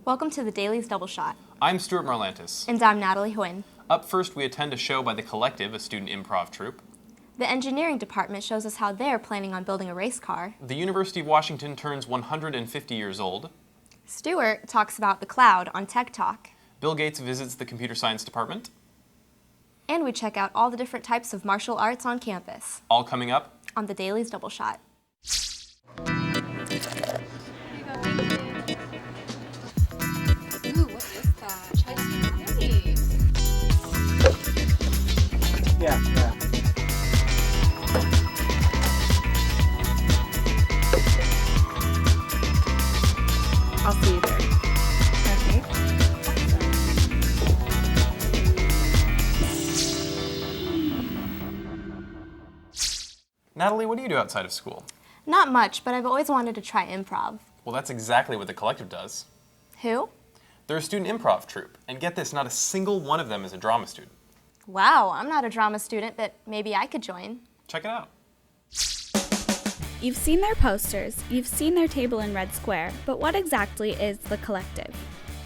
Welcome to the Daily's Double Shot. I'm Stuart Marlantis. And I'm Natalie Huynh. Up first, we attend a show by The Collective, a student improv troupe. The engineering department shows us how they're planning on building a race car. The University of Washington turns 150 years old. Stuart talks about the cloud on Tech Talk. Bill Gates visits the computer science department. And we check out all the different types of martial arts on campus. All coming up on the Daily's Double Shot. Ooh, what is that? Chai tea latte. Yeah. I'll see you there. Okay. Natalie, what do you do outside of school? Not much, but I've always wanted to try improv. Well, that's exactly what The Collective does. Who? They're a student improv troupe, and get this, not a single one of them is a drama student. Wow, I'm not a drama student, but maybe I could join. Check it out. You've seen their posters, you've seen their table in Red Square, but what exactly is The Collective?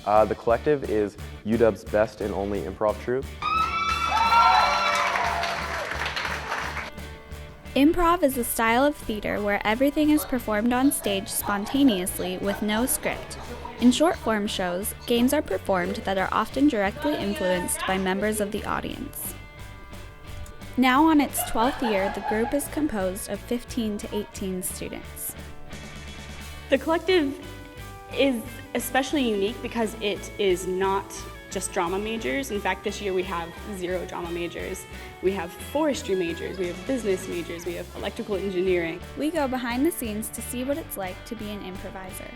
The Collective is UW's best and only improv troupe. Improv is a style of theater where everything is performed on stage spontaneously with no script. In short-form shows, games are performed that are often directly influenced by members of the audience. Now on its 12th year, the group is composed of 15 to 18 students. The Collective is especially unique because it is not just drama majors. In fact, this year we have 0 drama majors. We have forestry majors, we have business majors, we have electrical engineering. We go behind the scenes to see what it's like to be an improviser.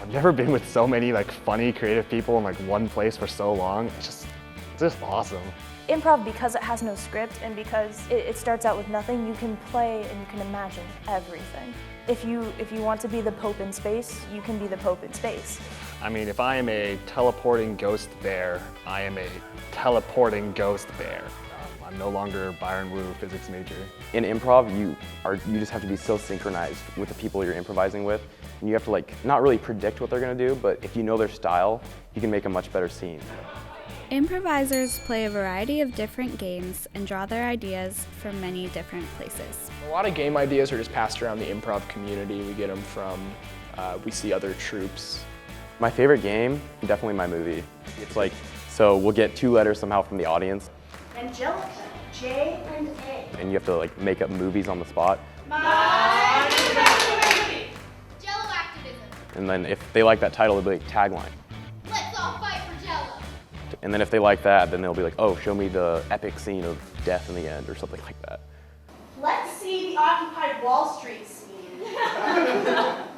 I've never been with so many funny, creative people in one place for so long. It's just awesome. Improv, because it has no script and because it starts out with nothing, you can play and you can imagine everything. If you want to be the Pope in space, you can be the Pope in space. I mean, if I am a teleporting ghost bear, I am a teleporting ghost bear. I'm no longer a Byron Wu physics major. In improv, you just have to be so synchronized with the people you're improvising with, and you have to not really predict what they're gonna do, but if you know their style, you can make a much better scene. Improvisers play a variety of different games and draw their ideas from many different places. A lot of game ideas are just passed around the improv community. We get them from, we see other troupes. My favorite game, definitely my movie. It's so we'll get 2 letters somehow from the audience. Angelica, J and A. And you have to make up movies on the spot. Jello activism. And then if they like that title, it'll be tagline. Let's all fight for Jello. And then if they like that, then they'll be oh, show me the epic scene of death in the end or something like that. Let's see the Occupy Wall Street scene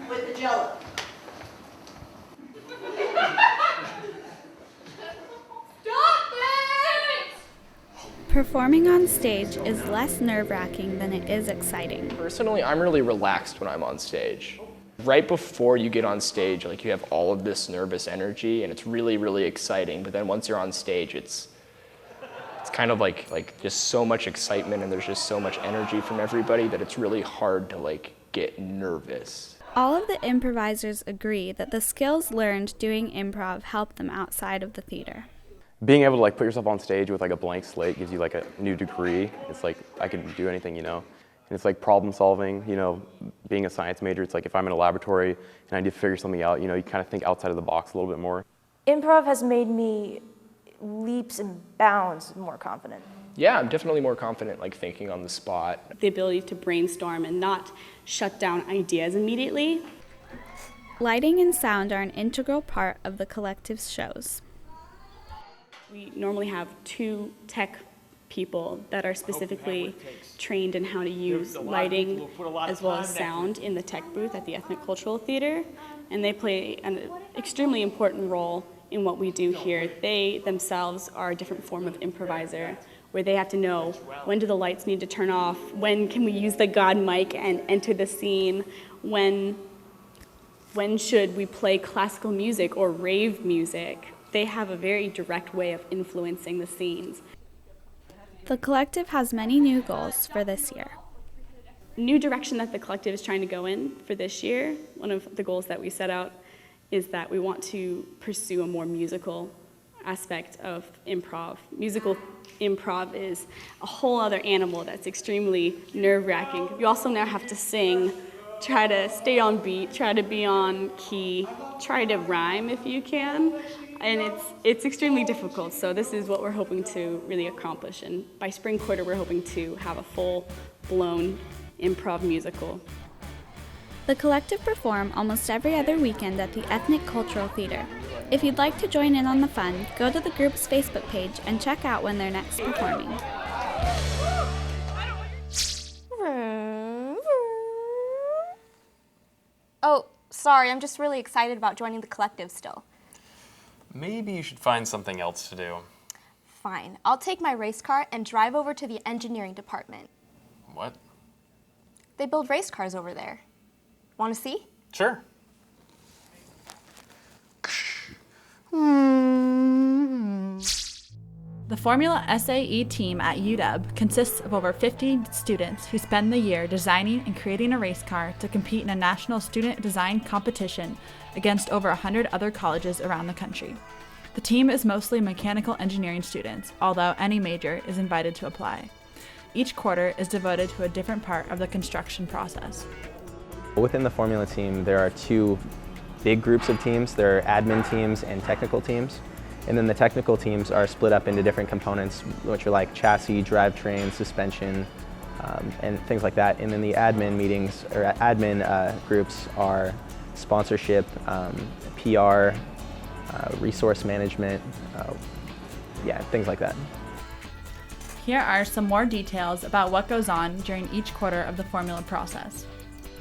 with the Jello. Stop it! Performing on stage is less nerve-wracking than it is exciting. Personally, I'm really relaxed when I'm on stage. Right before you get on stage, you have all of this nervous energy and it's really, really exciting. But then once you're on stage, it's kind of just so much excitement and there's just so much energy from everybody that it's really hard to get nervous. All of the improvisers agree that the skills learned doing improv help them outside of the theater. Being able to put yourself on stage with a blank slate gives you a new degree. It's I can do anything, And it's problem solving, being a science major, it's if I'm in a laboratory and I need to figure something out, you kind of think outside of the box a little bit more. Improv has made me leaps and bounds more confident. Yeah, I'm definitely more confident thinking on the spot. The ability to brainstorm and not shut down ideas immediately. Lighting and sound are an integral part of the Collective's shows. We normally have 2 tech people that are specifically trained in how to use lighting as well as sound in the tech booth at the Ethnic Cultural Theater, and they play an extremely important role in what we do here. They themselves are a different form of improviser, where they have to know when do the lights need to turn off, when can we use the God mic and enter the scene, when should we play classical music or rave music. They have a very direct way of influencing the scenes. The Collective has many new goals for this year. New direction that the Collective is trying to go in for this year, one of the goals that we set out is that we want to pursue a more musical aspect of improv. Musical improv is a whole other animal that's extremely nerve-wracking. You also now have to sing, try to stay on beat, try to be on key, try to rhyme if you can, and it's extremely difficult. So this is what we're hoping to really accomplish, and by spring quarter we're hoping to have a full-blown improv musical. The collective perform almost every other weekend at the Ethnic Cultural Theater. If you'd like to join in on the fun, go to the group's Facebook page and check out when they're next performing. Oh, sorry, I'm just really excited about joining the collective still. Maybe you should find something else to do. Fine, I'll take my race car and drive over to the engineering department. What? They build race cars over there. Want to see? Sure. The Formula SAE team at UW consists of over 50 students who spend the year designing and creating a race car to compete in a national student design competition against over 100 other colleges around the country. The team is mostly mechanical engineering students, although any major is invited to apply. Each quarter is devoted to a different part of the construction process. Within the Formula team, there are two big groups of teams. There are admin teams and technical teams. And then the technical teams are split up into different components, which are like chassis, drivetrain, suspension, and things like that. And then the admin meetings, or admin groups are sponsorship, PR, resource management, things like that. Here are some more details about what goes on during each quarter of the formula process.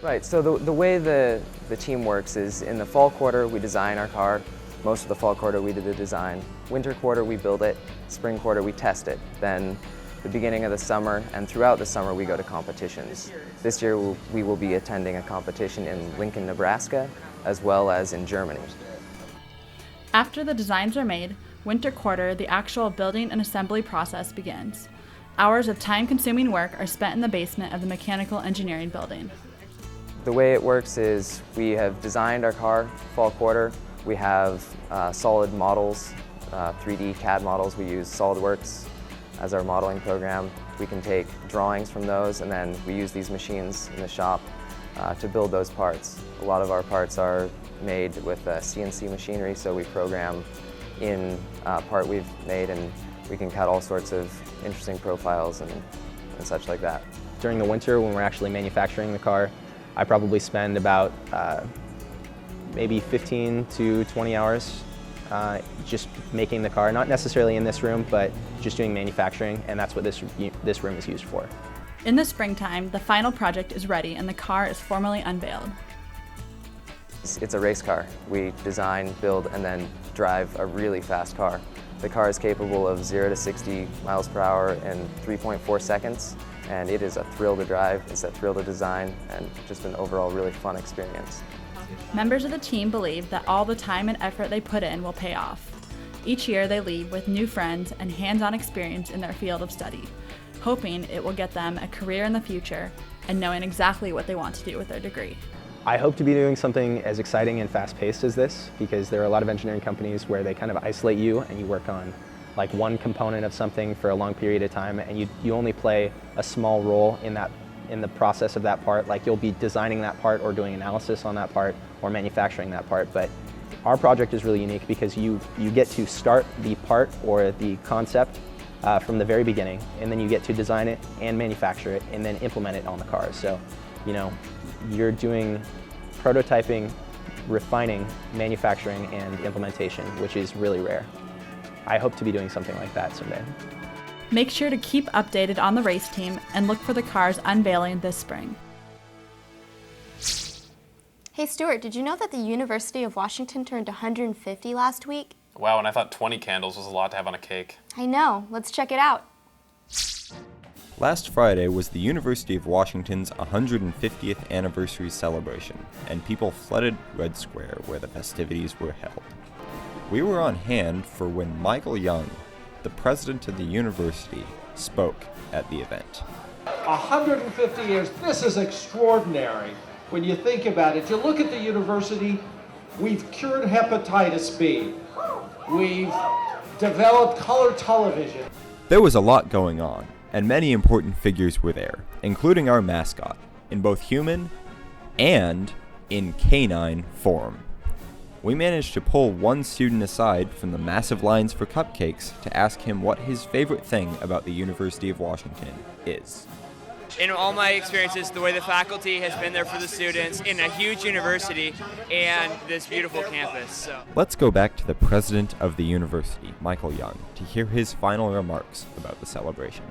Right, so the way the team works is in the fall quarter we design our car. Most of the fall quarter we do the design. Winter quarter we build it. Spring quarter we test it. Then the beginning of the summer and throughout the summer we go to competitions. This year we will be attending a competition in Lincoln, Nebraska, as well as in Germany. After the designs are made, winter quarter, the actual building and assembly process begins. Hours of time-consuming work are spent in the basement of the mechanical engineering building. The way it works is we have designed our car fall quarter. We have solid models, 3D CAD models. We use SolidWorks as our modeling program. We can take drawings from those, and then we use these machines in the shop to build those parts. A lot of our parts are made with CNC machinery, so we program in part we've made, and we can cut all sorts of interesting profiles and such like that. During the winter, when we're actually manufacturing the car, I probably spend about maybe 15 to 20 hours just making the car, not necessarily in this room, but just doing manufacturing, and that's what this room is used for. In the springtime, the final project is ready and the car is formally unveiled. It's a race car. We design, build, and then drive a really fast car. The car is capable of 0 to 60 miles per hour in 3.4 seconds, and it is a thrill to drive, it's a thrill to design, and just an overall really fun experience. Members of the team believe that all the time and effort they put in will pay off. Each year they leave with new friends and hands-on experience in their field of study, hoping it will get them a career in the future and knowing exactly what they want to do with their degree. I hope to be doing something as exciting and fast-paced as this, because there are a lot of engineering companies where they kind of isolate you and you work on like one component of something for a long period of time, and you only play a small role in the process of that part. Like you'll be designing that part or doing analysis on that part or manufacturing that part. But our project is really unique because you get to start the part or the concept from the very beginning, and then you get to design it and manufacture it and then implement it on the car. So, you know, you're doing prototyping, refining, manufacturing, and implementation, which is really rare. I hope to be doing something like that someday. Make sure to keep updated on the race team and look for the cars unveiling this spring. Hey Stuart, did you know that the University of Washington turned 150 last week? Wow, and I thought 20 candles was a lot to have on a cake. I know. Let's check it out. Last Friday was the University of Washington's 150th anniversary celebration, and people flooded Red Square where the festivities were held. We were on hand for when Michael Young, the president of the university, spoke at the event. 150 years, this is extraordinary when you think about it. You look at the university, We've cured hepatitis B. We've developed color television. There was a lot going on, and many important figures were there, including our mascot, in both human and in canine form. We managed to pull one student aside from the massive lines for cupcakes to ask him what his favorite thing about the University of Washington is. In all my experiences, the way the faculty has been there for the students in a huge university and this beautiful campus. So. Let's go back to the president of the university, Michael Young, to hear his final remarks about the celebration.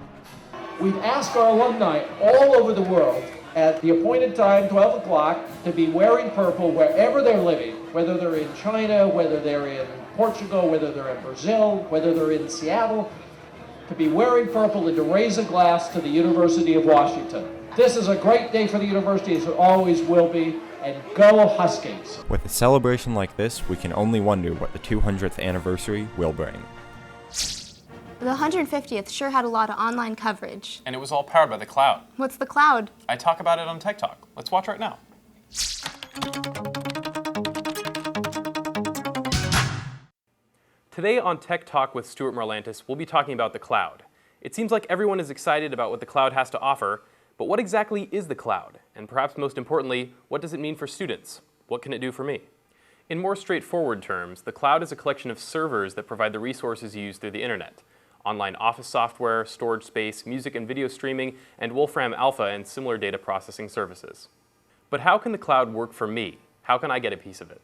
We've asked our alumni all over the world at the appointed time, 12 o'clock, to be wearing purple wherever they're living, whether they're in China, whether they're in Portugal, whether they're in Brazil, whether they're in Seattle, to be wearing purple and to raise a glass to the University of Washington. This is a great day for the university, as it always will be, and go Huskies. With a celebration like this, we can only wonder what the 200th anniversary will bring. The 150th sure had a lot of online coverage. And it was all powered by the cloud. What's the cloud? I talk about it on Tech Talk. Let's watch right now. Today on Tech Talk with Stuart Marlantis, we'll be talking about the cloud. It seems like everyone is excited about what the cloud has to offer, but what exactly is the cloud? And perhaps most importantly, what does it mean for students? What can it do for me? In more straightforward terms, the cloud is a collection of servers that provide the resources used through the internet. Online office software, storage space, music and video streaming, and Wolfram Alpha and similar data processing services. But how can the cloud work for me? How can I get a piece of it?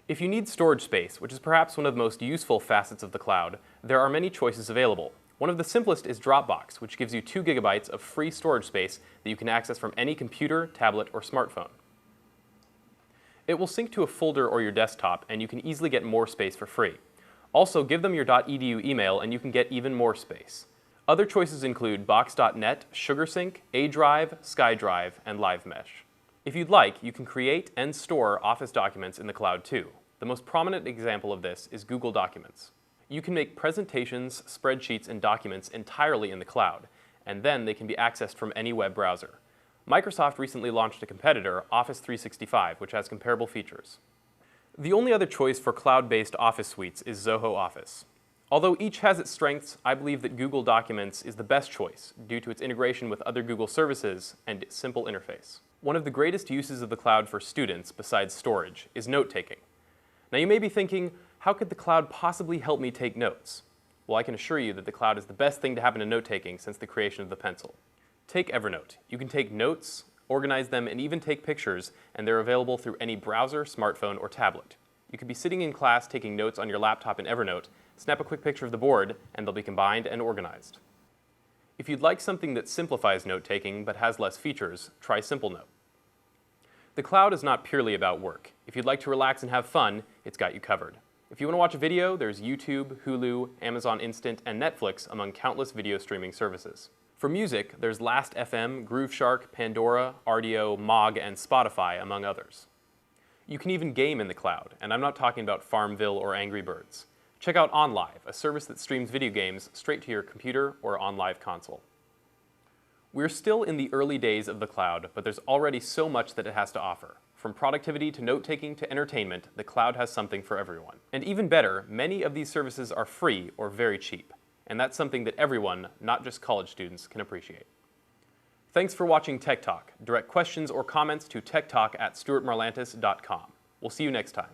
If you need storage space, which is perhaps one of the most useful facets of the cloud, there are many choices available. One of the simplest is Dropbox, which gives you 2 gigabytes of free storage space that you can access from any computer, tablet, or smartphone. It will sync to a folder or your desktop, and you can easily get more space for free. Also, give them your .edu email and you can get even more space. Other choices include Box.net, SugarSync, A Drive, SkyDrive, and LiveMesh. If you'd like, you can create and store Office documents in the cloud too. The most prominent example of this is Google Documents. You can make presentations, spreadsheets, and documents entirely in the cloud, and then they can be accessed from any web browser. Microsoft recently launched a competitor, Office 365, which has comparable features. The only other choice for cloud-based Office suites is Zoho Office. Although each has its strengths, I believe that Google Documents is the best choice due to its integration with other Google services and its simple interface. One of the greatest uses of the cloud for students, besides storage, is note-taking. Now you may be thinking, how could the cloud possibly help me take notes? Well, I can assure you that the cloud is the best thing to happen to note-taking since the creation of the pencil. Take Evernote. You can take notes, organize them, and even take pictures, and they're available through any browser, smartphone, or tablet. You could be sitting in class taking notes on your laptop in Evernote, snap a quick picture of the board, and they'll be combined and organized. If you'd like something that simplifies note-taking but has less features, try SimpleNote. The cloud is not purely about work. If you'd like to relax and have fun, it's got you covered. If you want to watch a video, there's YouTube, Hulu, Amazon Instant, and Netflix among countless video streaming services. For music, there's Last.fm, Grooveshark, Pandora, Rdio, Mog, and Spotify, among others. You can even game in the cloud, and I'm not talking about Farmville or Angry Birds. Check out OnLive, a service that streams video games straight to your computer or on live console. We're still in the early days of the cloud, but there's already so much that it has to offer. From productivity to note-taking to entertainment, the cloud has something for everyone. And even better, many of these services are free or very cheap. And that's something that everyone, not just college students, can appreciate. Thanks for watching Tech Talk. Direct questions or comments to techtalk@stuartmarlantis.com. We'll see you next time.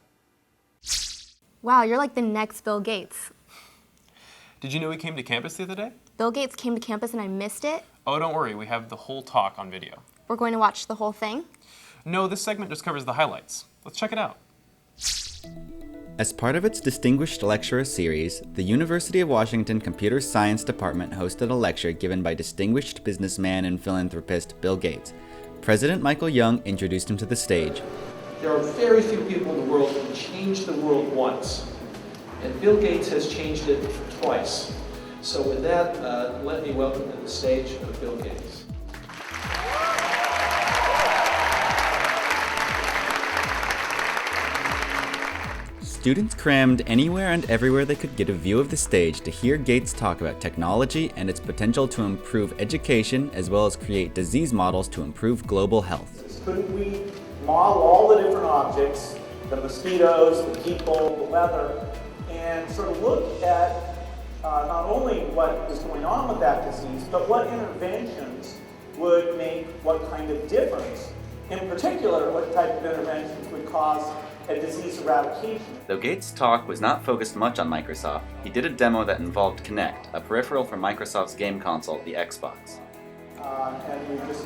Wow, you're like the next Bill Gates. Did you know he came to campus the other day? Bill Gates came to campus and I missed it? Oh, don't worry, we have the whole talk on video. We're going to watch the whole thing? No, this segment just covers the highlights. Let's check it out. As part of its Distinguished Lecturer series, the University of Washington Computer Science Department hosted a lecture given by distinguished businessman and philanthropist Bill Gates. President Michael Young introduced him to the stage. There are very few people in the world who can change the world once, and Bill Gates has changed it twice. So with that, let me welcome to the stage Bill Gates. Students crammed anywhere and everywhere they could get a view of the stage to hear Gates talk about technology and its potential to improve education as well as create disease models to improve global health. Couldn't we model all the different objects the mosquitoes, the people, the weather, and sort of look at not only what is going on with that disease, but what interventions would make what kind of difference. In particular, what type of interventions would cause a disease eradication. Though Gates' talk was not focused much on Microsoft, he did a demo that involved Kinect, a peripheral for Microsoft's game console, the Xbox. And we just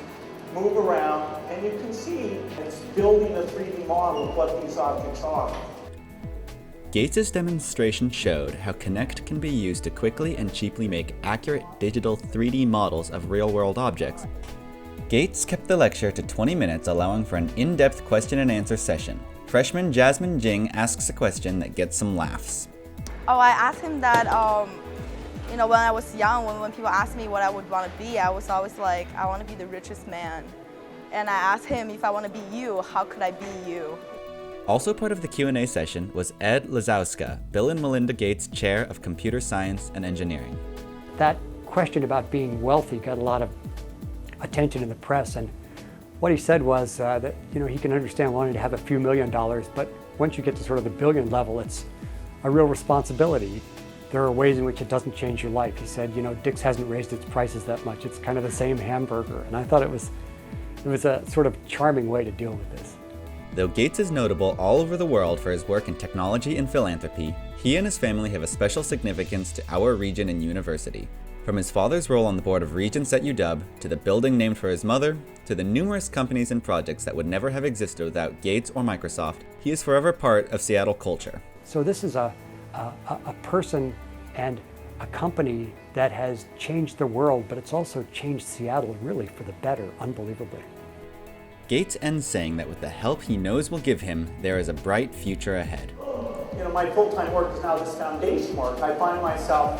move around, and you can see it's building a 3D model of what these objects are. Gates' demonstration showed how Kinect can be used to quickly and cheaply make accurate digital 3D models of real-world objects. Gates kept the lecture to 20 minutes, allowing for an in-depth question and answer session. Freshman Jasmine Jing asks a question that gets some laughs. Oh, I asked him that, when I was young, when people asked me what I would want to be, I was always like, I want to be the richest man. And I asked him, if I want to be you, how could I be you? Also part of the Q&A session was Ed Lazowska, Bill and Melinda Gates Chair of Computer Science and Engineering. That question about being wealthy got a lot of attention in the press, and what he said was that he can understand wanting to have a few $1 million, but once you get to sort of the billion level, it's a real responsibility. There are ways in which it doesn't change your life. He said, Dick's hasn't raised its prices that much. It's kind of the same hamburger, and I thought it was a sort of charming way to deal with this. Though Gates is notable all over the world for his work in technology and philanthropy, he and his family have a special significance to our region and university. From his father's role on the board of Regents at UW, to the building named for his mother, to the numerous companies and projects that would never have existed without Gates or Microsoft, he is forever part of Seattle culture. So this is a person and a company that has changed the world, but it's also changed Seattle really for the better, unbelievably. Gates ends saying that with the help he knows will give him, there is a bright future ahead. My full-time work is now this foundation work. I find myself,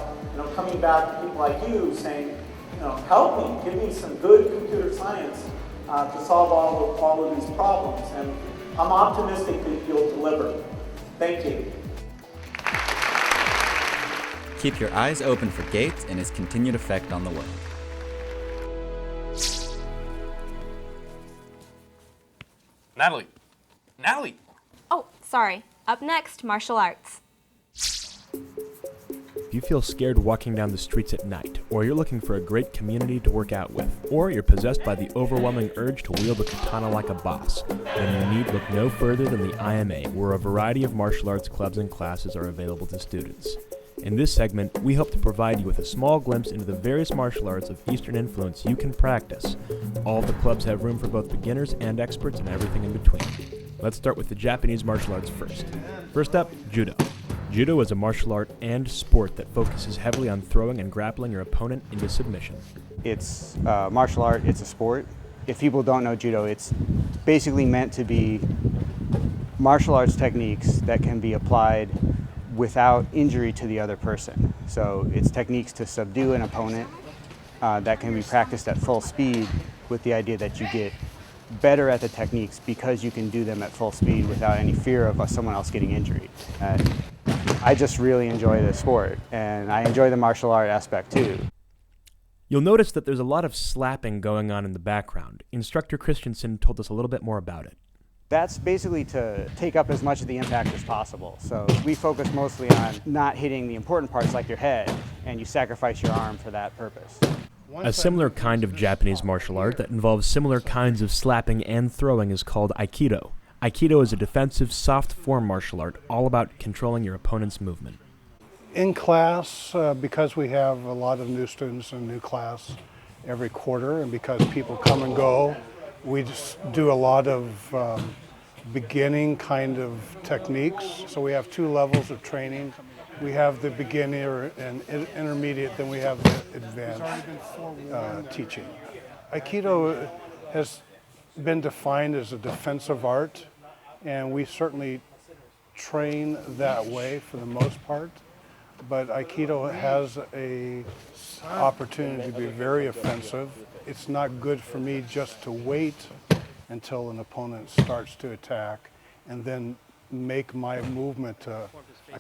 coming back to people like you saying, help me, give me some good computer science to solve all of these problems. And I'm optimistic that you'll deliver. Thank you. Keep your eyes open for Gates and his continued effect on the world. Natalie! Oh, sorry. Up next, martial arts. If you feel scared walking down the streets at night, or you're looking for a great community to work out with, or you're possessed by the overwhelming urge to wield a katana like a boss, then you need look no further than the IMA, where a variety of martial arts clubs and classes are available to students. In this segment, we hope to provide you with a small glimpse into the various martial arts of Eastern influence you can practice. All of the clubs have room for both beginners and experts and everything in between. Let's start with the Japanese martial arts first. First up, Judo. Judo is a martial art and sport that focuses heavily on throwing and grappling your opponent into submission. It's martial art, it's a sport. If people don't know Judo, it's basically meant to be martial arts techniques that can be applied without injury to the other person. So it's techniques to subdue an opponent that can be practiced at full speed with the idea that you get better at the techniques because you can do them at full speed without any fear of someone else getting injured. I just really enjoy the sport, and I enjoy the martial art aspect too. You'll notice that there's a lot of slapping going on in the background. Instructor Christensen told us a little bit more about it. That's basically to take up as much of the impact as possible. So we focus mostly on not hitting the important parts like your head, and you sacrifice your arm for that purpose. A similar kind of Japanese martial art that involves similar kinds of slapping and throwing is called Aikido. Aikido is a defensive, soft form martial art all about controlling your opponent's movement. In class, because we have a lot of new students in new class every quarter, and because people come and go, we just do a lot of beginning kind of techniques. So we have 2 levels of training. We have the beginner and intermediate, then we have the advanced teaching. Aikido has been defined as a defensive art, and we certainly train that way for the most part. But Aikido has an opportunity to be very offensive. It's not good for me just to wait until an opponent starts to attack and then make my movement a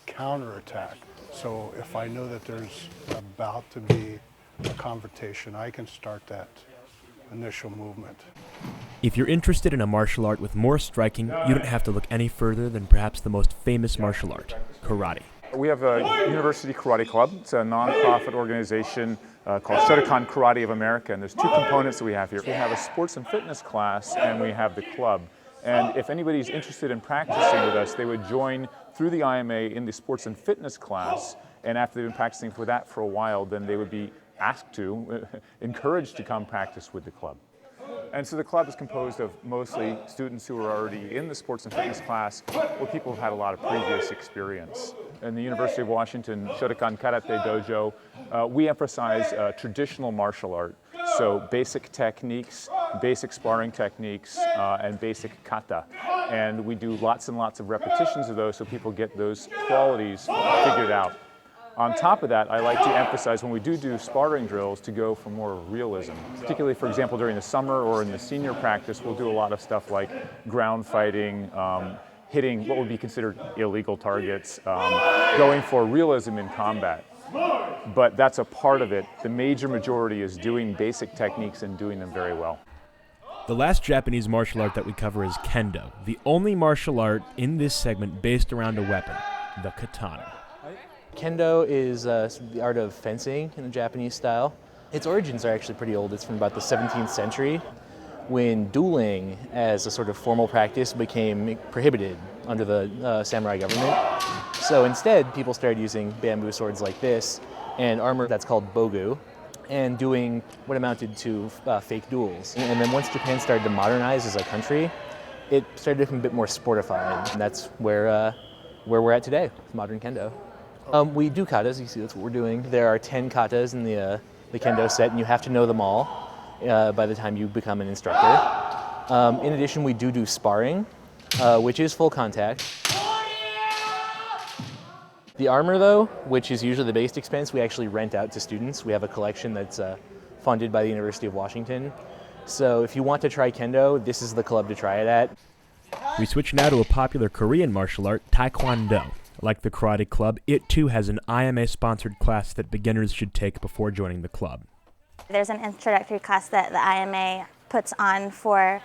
counterattack. So if I know that there's about to be a confrontation, I can start that initial movement. If you're interested in a martial art with more striking, you don't have to look any further than perhaps the most famous martial art, karate. We have a University Karate Club. It's a non-profit organization called Shotokan Karate of America, and there's two components that we have here. We have a sports and fitness class, and we have the club. And if anybody's interested in practicing with us, they would join through the IMA in the sports and fitness class, and after they've been practicing for that for a while, then they would be asked to, encouraged to come practice with the club. And so the club is composed of mostly students who are already in the sports and fitness class, or people who've had a lot of previous experience. In the University of Washington Shotokan Karate Dojo, we emphasize traditional martial art, so basic techniques, basic sparring techniques, and basic kata. And we do lots and lots of repetitions of those so people get those qualities figured out. On top of that, I like to emphasize when we do sparring drills to go for more realism. Particularly, for example, during the summer or in the senior practice, we'll do a lot of stuff like ground fighting, hitting what would be considered illegal targets, going for realism in combat. But that's a part of it. The major majority is doing basic techniques and doing them very well. The last Japanese martial art that we cover is Kendo, the only martial art in this segment based around a weapon, the katana. Kendo is the art of fencing in the Japanese style. Its origins are actually pretty old. It's from about the 17th century when dueling as a sort of formal practice became prohibited under the samurai government. So instead, people started using bamboo swords like this and armor that's called bogu and doing what amounted to fake duels. And then once Japan started to modernize as a country, it started to become a bit more sportified. And that's where we're at today, with modern Kendo. We do katas, you see that's what we're doing. There are 10 katas in the Kendo set, and you have to know them all by the time you become an instructor. In addition, we do sparring, which is full contact. The armor, though, which is usually the biggest expense, we actually rent out to students. We have a collection that's funded by the University of Washington. So if you want to try Kendo, this is the club to try it at. We switch now to a popular Korean martial art, Taekwondo. Like the Karate Club, it too has an IMA-sponsored class that beginners should take before joining the club. There's an introductory class that the IMA puts on for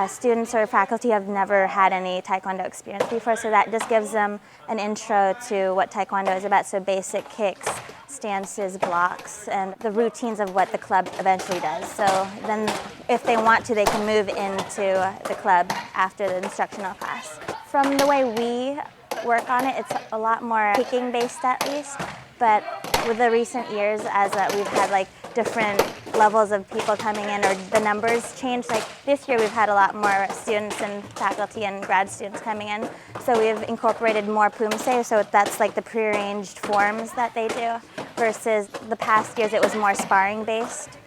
students or faculty who have never had any Taekwondo experience before, so that just gives them an intro to what Taekwondo is about, so basic kicks, stances, blocks, and the routines of what the club eventually does. So then if they want to, they can move into the club after the instructional class. From the way we work on it, it's a lot more kicking based at least, but with the recent years as we've had like different levels of people coming in or the numbers change, like this year we've had a lot more students and faculty and grad students coming in, so we've incorporated more pumse, so that's like the prearranged forms that they do, versus the past years it was more sparring based.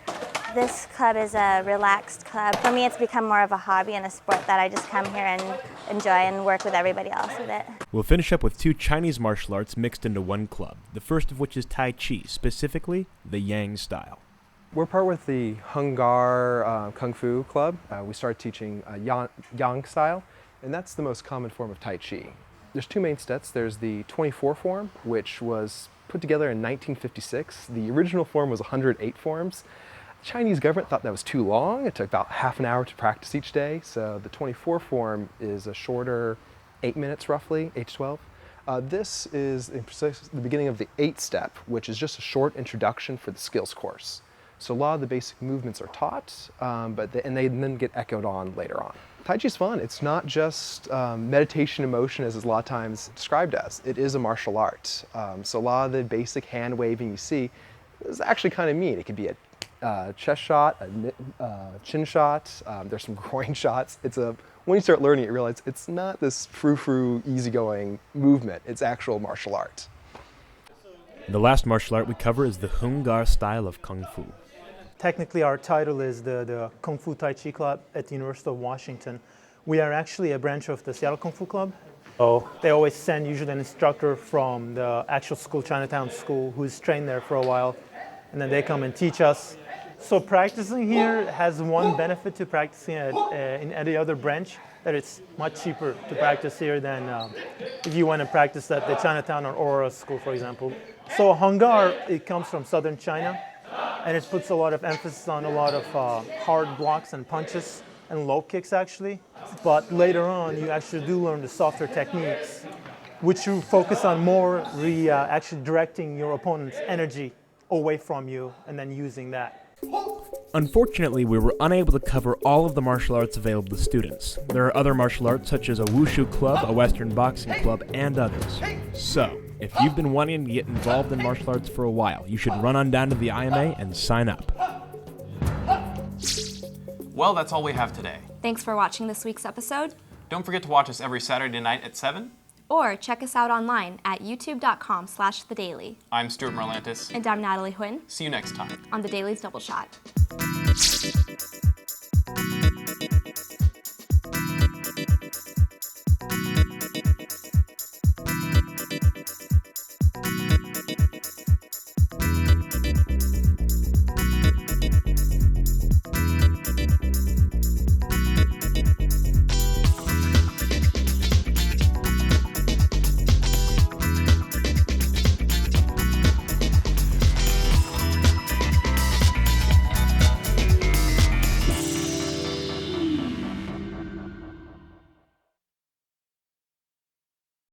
This club is a relaxed club. For me, it's become more of a hobby and a sport that I just come here and enjoy and work with everybody else with it. We'll finish up with two Chinese martial arts mixed into one club, the first of which is Tai Chi, specifically the Yang style. We're part with the Hung Gar Kung Fu Club. We started teaching Yang style, and that's the most common form of Tai Chi. There's two main sets. There's the 24 form, which was put together in 1956. The original form was 108 forms. The Chinese government thought that was too long. It took about half an hour to practice each day. So the 24 form is a shorter 8 minutes roughly, 8 to 12. This is the beginning of the 8th step, which is just a short introduction for the skills course. So a lot of the basic movements are taught, and they then get echoed on later on. Tai Chi is fun. It's not just meditation and motion as it's a lot of times described as. It is a martial art. So a lot of the basic hand waving you see is actually kind of neat. It could be a chest shot, a chin shot, there's some groin shots. When you start learning it, you realize it's not this frou-frou, easygoing movement. It's actual martial art. The last martial art we cover is the Hung Gar style of Kung Fu. Technically, our title is the Kung Fu Tai Chi Club at the University of Washington. We are actually a branch of the Seattle Kung Fu Club. So they always send usually an instructor from the actual school, Chinatown school, who's trained there for a while, and then they come and teach us. So practicing here has one benefit to practicing in any other branch, that it's much cheaper to practice here than if you want to practice at the Chinatown or Aurora school, for example. So Hung Gar, it comes from southern China. and it puts a lot of emphasis on a lot of hard blocks and punches and low kicks actually. But later on, you actually do learn the softer techniques, which you focus on more actually directing your opponent's energy away from you and then using that. Unfortunately, we were unable to cover all of the martial arts available to students. There are other martial arts such as a wushu club, a western boxing club, and others. So, if you've been wanting to get involved in martial arts for a while, you should run on down to the IMA and sign up. Well, that's all we have today. Thanks for watching this week's episode. Don't forget to watch us every Saturday night at 7. Or check us out online at youtube.com/thedaily. I'm Stuart Marlantis. And I'm Natalie Huynh. See you next time on The Daily's Double Shot.